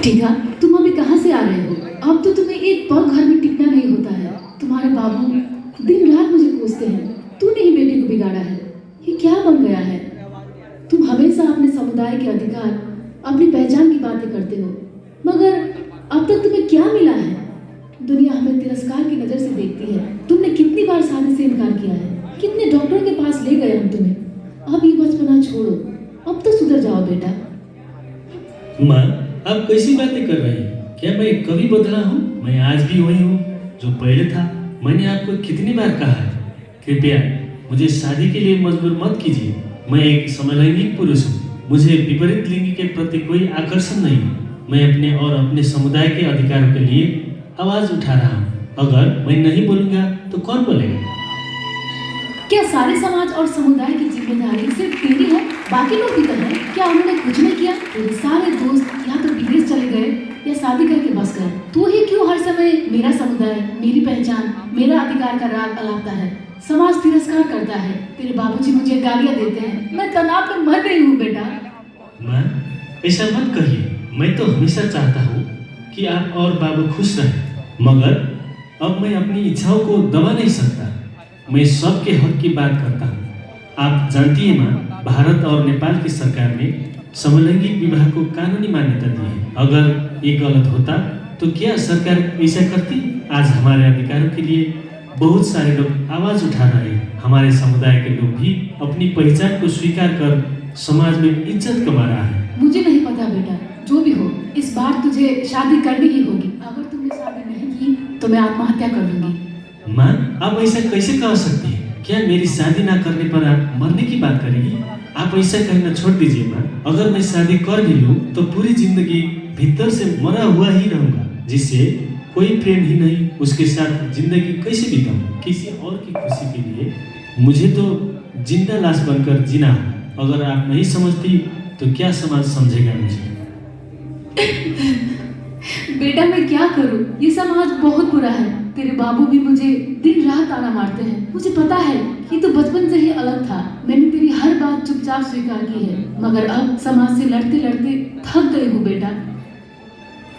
टीका, तुम अभी कहाँ से आ रहे हो? अब तो तुम्हें एक पल घर में टिकना नहीं होता है। तुम्हारे बाबू दिन रात मुझे कोसते हैं। तूने ही बेटी को बिगाड़ा है। ये क्या बन गया है? तुम हमेशा अपने समुदाय के अधिकार, अपनी पहचान की बातें करते हो, मगर अब तक तुम्हें क्या मिला है? दुनिया हमें तिरस्कार की नजर से देखती है। तुमने कितनी बार शादी से इनकार किया है? कितने डॉक्टर के पास ले गए हम तुम्हें? अब ये बचपना छोड़ो, अब तो सुधर जाओ बेटा। माँ, आप कैसी बातें कर रही हैं? क्या मैं कभी बदला हूँ? मैं आज भी वही हूँ जो पहले था। मैंने आपको कितनी बार कहा है, कृपया मुझे शादी के लिए मजबूर मत कीजिए। मैं एक समलैंगिक पुरुष हूँ। मुझे विपरीत लिंग के प्रति कोई आकर्षण नहीं है। मैं अपने और अपने समुदाय के अधिकारों के लिए आवाज उठा रहा हूँ। अगर मैं नहीं बोलूँगा तो कौन बोलेगा? क्या सारे समाज और समुदाय की जिम्मेदारी सिर्फ तेरी है? बाकी लोग भी तो हैं। क्या उन्होंने कुछ नहीं किया? तेरे सारे दोस्त या तो विदेश चले गए या शादी करके बस गए। तू ही क्यों हर समय मेरा समुदाय, मेरी पहचान, मेरा अधिकार का राग अलापता है? समाज तिरस्कार करता है। तेरे बाबूजी मुझे गालियां देते हैं। मैं तनाव में मर रही हूँ बेटा। माँ, ऐसा मत कहिए। मैं तो हमेशा चाहता हूँ कि आप और बाबू खुश रहें, मगर अब मैं अपनी इच्छाओं को दबा नहीं सकता। मैं सबके हक की बात करता हूँ। आप जानती हैं माँ, भारत और नेपाल की सरकार ने समलैंगिक विवाह को कानूनी मान्यता दी है। अगर ये गलत होता तो क्या सरकार ऐसा करती? आज हमारे अधिकारों के लिए बहुत सारे लोग आवाज उठा रहे हैं। हमारे समुदाय के लोग भी अपनी पहचान को स्वीकार कर समाज में इज्जत कमा रहा है। मुझे नहीं पता बेटा, जो भी हो इस बार तुझे शादी करनी ही होगी। अगर तुमने शादी नहीं की तो मैं आत्महत्या कर लूंगी। माँ, आप ऐसा कैसे कह सकती हैं? क्या मेरी शादी ना करने पर आप मरने की बात करेगी? आप ऐसा कहना छोड़ दीजिए माँ। अगर मैं शादी कर भी लूँ तो पूरी जिंदगी भीतर से मरा हुआ ही रहूंगा, जिससे कोई फ्रेंड ही नहीं। उसके साथ जिंदगी कैसे बिताऊं? किसी और की खुशी के लिए मुझे तो जिंदा लाश बनकर जीना हो। अगर आप नहीं समझती तो क्या समाज समझेगा मुझे? बेटा मैं क्या करूं? ये समाज बहुत बुरा है। तेरे बाबू भी मुझे दिन रात ताना मारते हैं। मुझे पता है कि तू बचपन से ही अलग था। मैंने तेरी हर बात चुपचाप स्वीकार की है, मगर अब समाज से लड़ते लड़ते थक गई हूँ बेटा।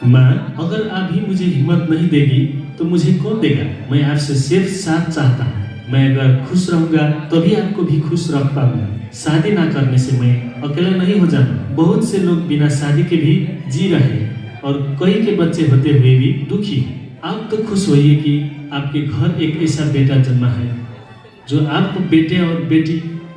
माँ, अगर आप ही मुझे हिम्मत नहीं देगी तो मुझे कौन देगा? मैं आपसे सिर्फ साथ चाहता हूँ। मैं अगर खुश रहूंगा तभी आपको भी खुश रख पाऊंगा। शादी ना करने से मैं अकेला नहीं हो जाऊंगा। बहुत से लोग बिना शादी के भी जी रहे हैं और कई के बच्चे होते हुए भी दुखी हैं। आप तो खुश होइए कि आपके घर एक ऐसा बेटा जन्मा है जो आपको बेटे और बेटी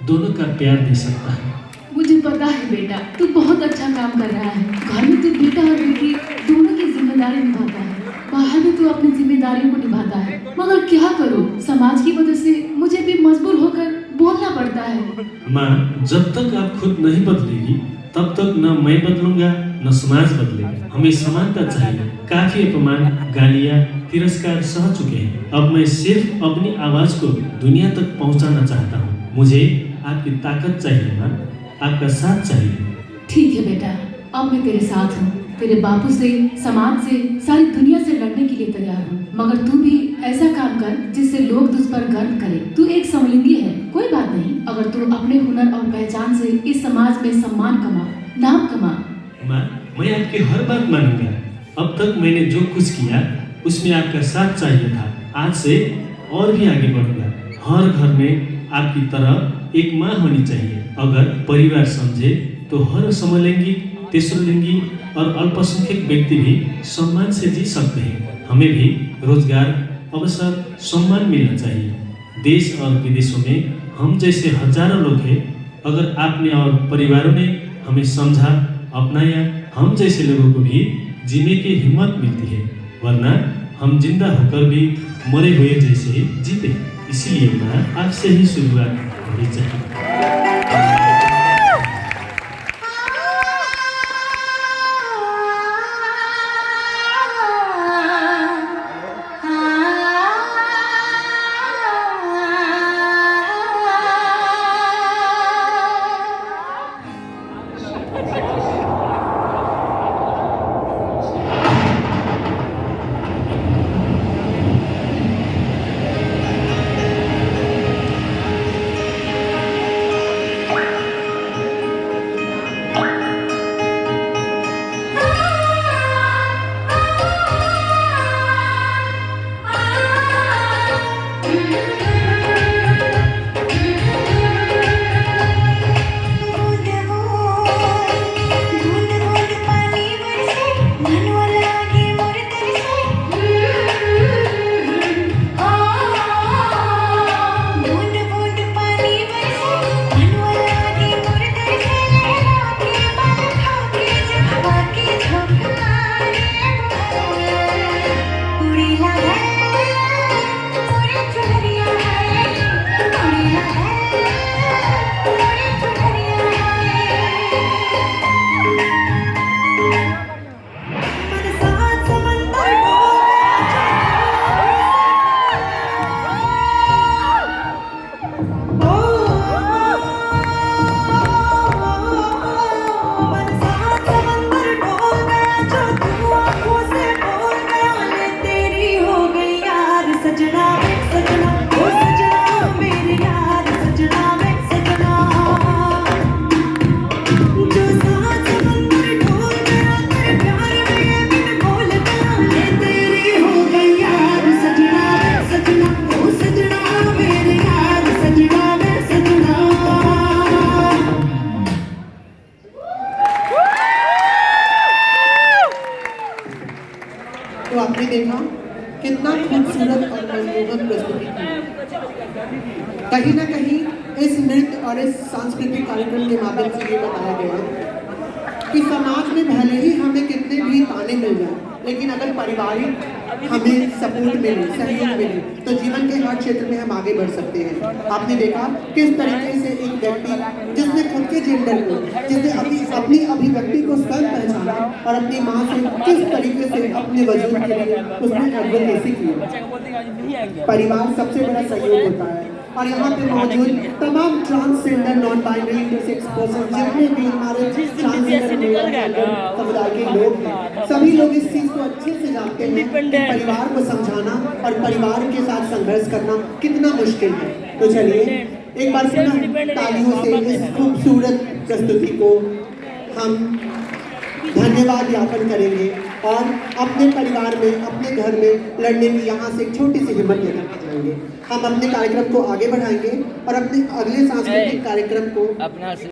दोनों का प्यार दे सकता है। मुझे पता है बेटा, तू बहुत अच्छा काम कर रहा है। घर में तू बेटा और बेटी दोनों की जिम्मेदारी निभाता है। बाहर भी तू अपनी जिम्मेदारियों को निभाता है, मगर क्या करूं, समाज की वजह से मुझे भी मजबूर होकर बोलना पड़ता है। माँ, जब तक आप खुद नहीं बदलेगी तब तक न मैं बदलूंगा न समाज बदलेगा। हमें समानता चाहिए। काफी अपमान, गालियाँ, तिरस्कार सह चुके हैं। अब मैं सिर्फ अपनी आवाज को दुनिया तक पहुंचाना चाहता हूँ। मुझे आपकी ताकत चाहिए माँ, आपका साथ चाहिए। ठीक है बेटा, अब मैं तेरे साथ हूँ। तेरे बापू से, समाज से, सारी दुनिया से लड़ने के लिए तैयार हूँ। मगर तू भी ऐसा काम कर जिससे लोग तुझ पर गर्व करें। तू एक समलिंगी है, कोई बात नहीं। अगर तू अपने हुनर और पहचान से इस समाज में सम्मान कमा, नाम कमा। माँ, मैं आपकी हर बात मानूंगा। अब तक मैंने जो कुछ किया उसमें आपका साथ चाहिए था। आज से और भी आगे बढ़ूंगा। हर घर में आपकी तरह एक माँ होनी चाहिए। अगर परिवार समझे तो हर समलैंगिक, तीसरोलिंगी और अल्पसंख्यक व्यक्ति भी सम्मान से जी सकते हैं। हमें भी रोजगार, अवसर, सम्मान मिलना चाहिए। देश और विदेशों में हम जैसे हजारों लोग हैं। अगर आपने और परिवारों ने हमें समझा, अपनाया, हम जैसे लोगों को भी जीने की हिम्मत मिलती है, वरना हम जिंदा होकर भी मरे हुए जैसे ही जीते। इसीलिए मैं आपसे ही शुरुआत करनी चाहिए। तो आपने देखा कितना खूबसूरत और मनमोहक प्रस्तुति थी। कहीं ना कहीं इस नृत्य और इस सांस्कृतिक कार्यक्रम के माध्यम से ये बताया गया कि समाज में भले ही हमें कितने भी ताने मिल जाए, लेकिन अगर पारिवारिक हमें सपोर्ट मिले, सहयोग मिले, तो जीवन के हर क्षेत्र में हम आगे बढ़ सकते हैं। आपने देखा किस तरीके से एक व्यक्ति जिसने खुद के जेंडर को, जिसने अपनी अभिव्यक्ति को स्वयं पहचाना और अपनी माँ से किस तरीके से अपने वजूद के लिए उसने एडवोकेसी की। परिवार सबसे बड़ा सहयोग होता है और यहाँ पे मौजूद तमाम transgender, non binary, intersex person, जितने भी हमारे ट्रांसजेंडर समुदाय के लोग हैं, सभी लोग इस चीज को अच्छे से जानते हैं कि परिवार को समझाना और परिवार के साथ संघर्ष करना कितना मुश्किल है। तो चलिए एक बार पुनः तालियों से इस खूबसूरत प्रस्तुति को हम धन्यवाद ज्ञापन करेंगे और अपने परिवार में, अपने घर में लड़ने की यहाँ से एक छोटी सी हिम्मत लेकर के जाएंगे। हम अपने कार्यक्रम को आगे बढ़ाएंगे और अपने अगले सांस्कृतिक कार्यक्रम को